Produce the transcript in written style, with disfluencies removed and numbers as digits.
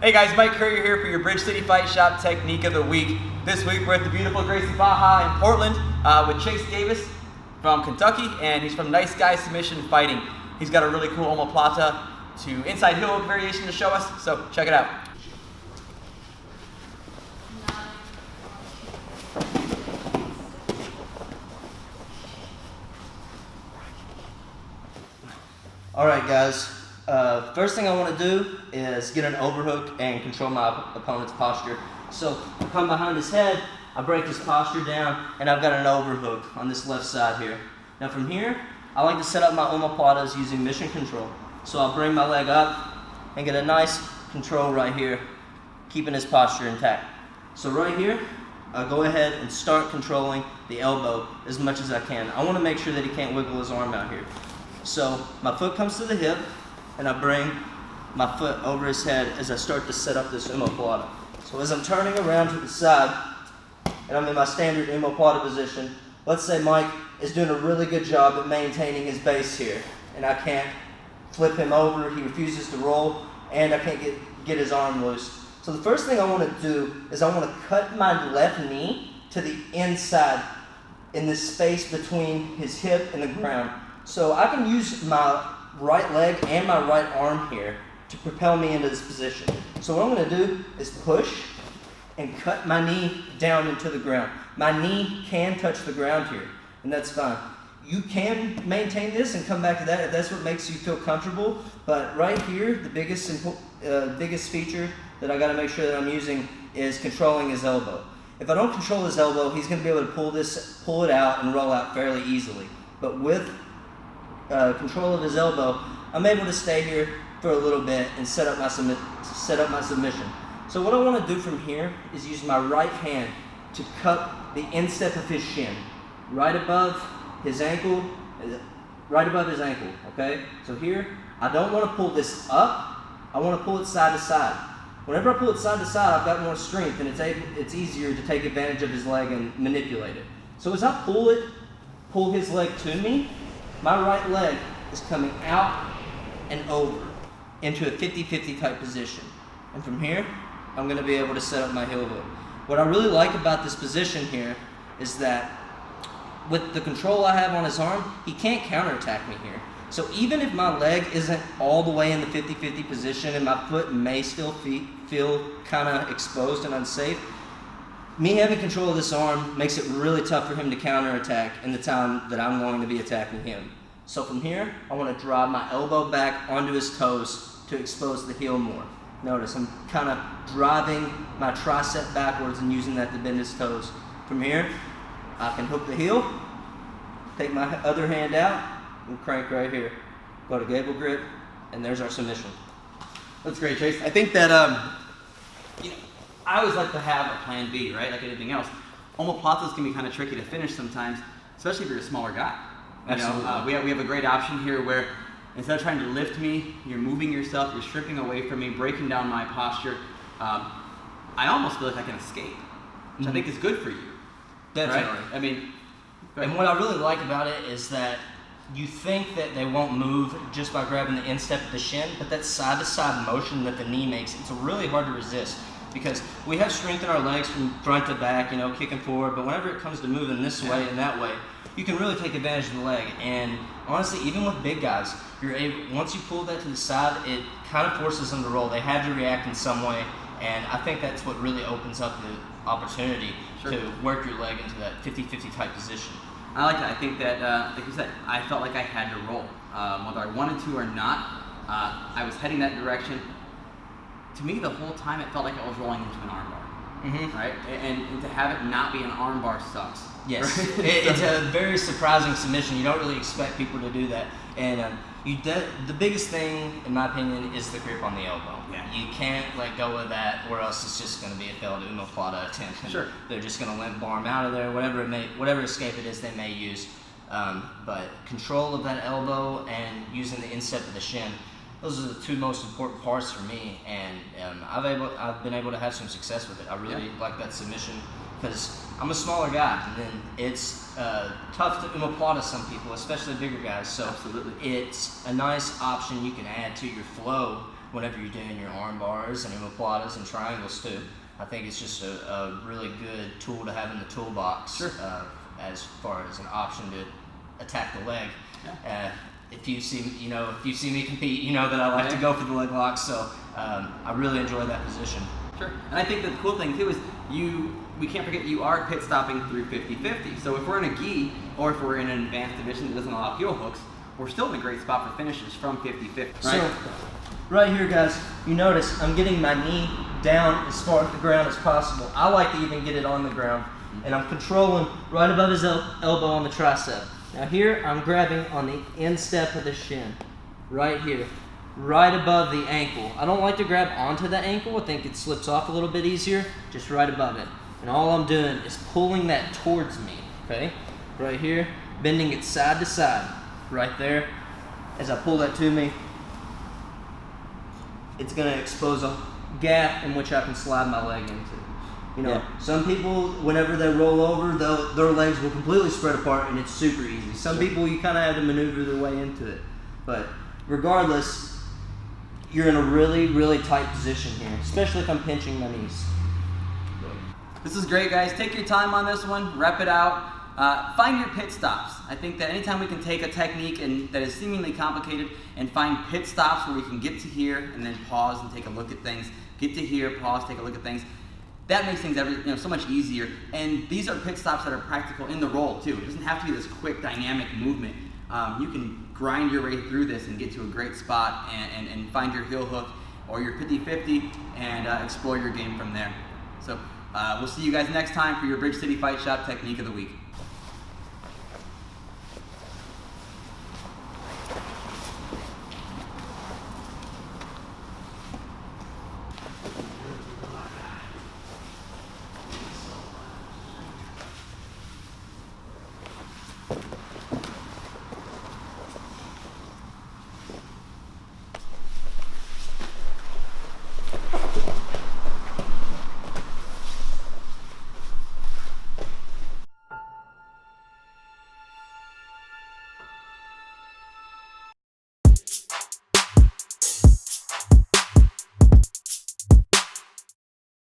Hey guys, Mike Courier here for your Bridge City Fight Shop Technique of the Week. This week we're at the beautiful Gracie Baja in Portland with Chase Davis from Kentucky, and he's from Nice Guy Submission Fighting. He's got a really cool Omoplata to inside heel hook variation to show us, so check it out. Alright guys, first thing I want to do is get an overhook and control my opponent's posture. So I come behind his head, I break his posture down, and I've got an overhook on this left side here. Now from here, I like to set up my omoplatas using mission control. So I'll bring my leg up and get a nice control right here, keeping his posture intact. So right here, I'll go ahead and start controlling the elbow as much as I can. I want to make sure that he can't wiggle his arm out here. So my foot comes to the hip, and I bring my foot over his head as I start to set up this omoplata. So as I'm turning around to the side, and I'm in my standard omoplata position, let's say Mike is doing a really good job at maintaining his base here, and I can't flip him over, he refuses to roll, and I can't get his arm loose. So the first thing I want to do is I want to cut my left knee to the inside in this space between his hip and the ground. So I can use my right leg and my right arm here to propel me into this position. So what I'm going to do is push and cut my knee down into the ground. My knee can touch the ground here, and that's fine. You can maintain this and come back to that if that's what makes you feel comfortable, but right here, the biggest feature that I got to make sure that I'm using is controlling his elbow. If I don't control his elbow, he's going to be able to pull it out and roll out fairly easily. But with control of his elbow, I'm able to stay here for a little bit and set up my submission. So what I want to do from here is use my right hand to cup the instep of his shin, right above his ankle, okay? So here, I don't want to pull this up, I want to pull it side to side. Whenever I pull it side to side, I've got more strength, and it's easier to take advantage of his leg and manipulate it. So as I pull his leg to me, my right leg is coming out and over into a 50-50 type position. And from here, I'm going to be able to set up my heel hook. What I really like about this position here is that with the control I have on his arm, he can't counterattack me here. So even if my leg isn't all the way in the 50-50 position and my foot may still feel kind of exposed and unsafe, me having control of this arm makes it really tough for him to counterattack in the time that I'm going to be attacking him. So from here, I want to drive my elbow back onto his toes to expose the heel more. Notice I'm kind of driving my tricep backwards and using that to bend his toes. From here, I can hook the heel, take my other hand out, and crank right here. Go to gable grip, and there's our submission. That's great, Chase. I think that I always like to have a plan B, right? Like anything else. Omoplatas can be kind of tricky to finish sometimes, especially if you're a smaller guy. Absolutely. We have a great option here where instead of trying to lift me, you're moving yourself, you're stripping away from me, breaking down my posture. I almost feel like I can escape, which I think is good for you. Definitely. Right? I mean, and what I really like about it is that you think that they won't move just by grabbing the instep of the shin, but that side-to-side motion that the knee makes, it's really hard to resist because we have strength in our legs from front to back, kicking forward, but whenever it comes to moving this way and that way, you can really take advantage of the leg. And honestly, even with big guys, once you pull that to the side, it kind of forces them to roll. They have to react in some way, and I think that's what really opens up the opportunity to work your leg into that 50-50 type position. I like that. I think that, like you said, I felt like I had to roll. Whether I wanted to or not, I was heading that direction. To me, the whole time, it felt like I was rolling into an armbar. Mm-hmm. Right? And to have it not be an armbar sucks. Yes. Right? It's a very surprising submission. You don't really expect people to do that. And the biggest thing, in my opinion, is the grip on the elbow. Yeah. You can't let go of that, or else it's just going to be a failed omoplata attempt. And they're just going to limp arm out of there, whatever escape it is they may use. But control of that elbow and using the instep of the shin, those are the two most important parts for me, and I've been able to have some success with it. I really like that submission because I'm a smaller guy, and then it's tough to omoplata some people, especially bigger guys. So absolutely, it's a nice option you can add to your flow whenever you're doing your arm bars and omoplatas and triangles too. I think it's just a really good tool to have in the toolbox. Sure. As far as an option to attack the leg. Yeah. If you see me compete, you know that I like to go for the leg locks. So I really enjoy that position. Sure. And I think the cool thing too is we can't forget you are pit stopping through 50-50. So if we're in a gi or if we're in an advanced division that doesn't allow heel hooks, we're still in a great spot for finishes from 50-50. Right? So right here, guys, you notice I'm getting my knee down as far off the ground as possible. I like to even get it on the ground, and I'm controlling right above his elbow on the tricep. Now here, I'm grabbing on the instep of the shin, right here, right above the ankle. I don't like to grab onto the ankle. I think it slips off a little bit easier, just right above it. And all I'm doing is pulling that towards me, okay? Right here, bending it side to side, right there. As I pull that to me, it's gonna expose a gap in which I can slide my leg into. You know, some people, whenever they roll over, their legs will completely spread apart and it's super easy. Some people, you kind of have to maneuver their way into it. But regardless, you're in a really, really tight position here, especially if I'm pinching my knees. This is great, guys. Take your time on this one, rep it out. Find your pit stops. I think that anytime we can take a technique that is seemingly complicated and find pit stops where we can get to here and then pause and take a look at things, get to here, pause, take a look at things, that makes things so much easier. And these are pit stops that are practical in the roll too. It doesn't have to be this quick dynamic movement. You can grind your way through this and get to a great spot and find your heel hook or your 50-50 and explore your game from there. So we'll see you guys next time for your Bridge City Fight Shop Technique of the Week.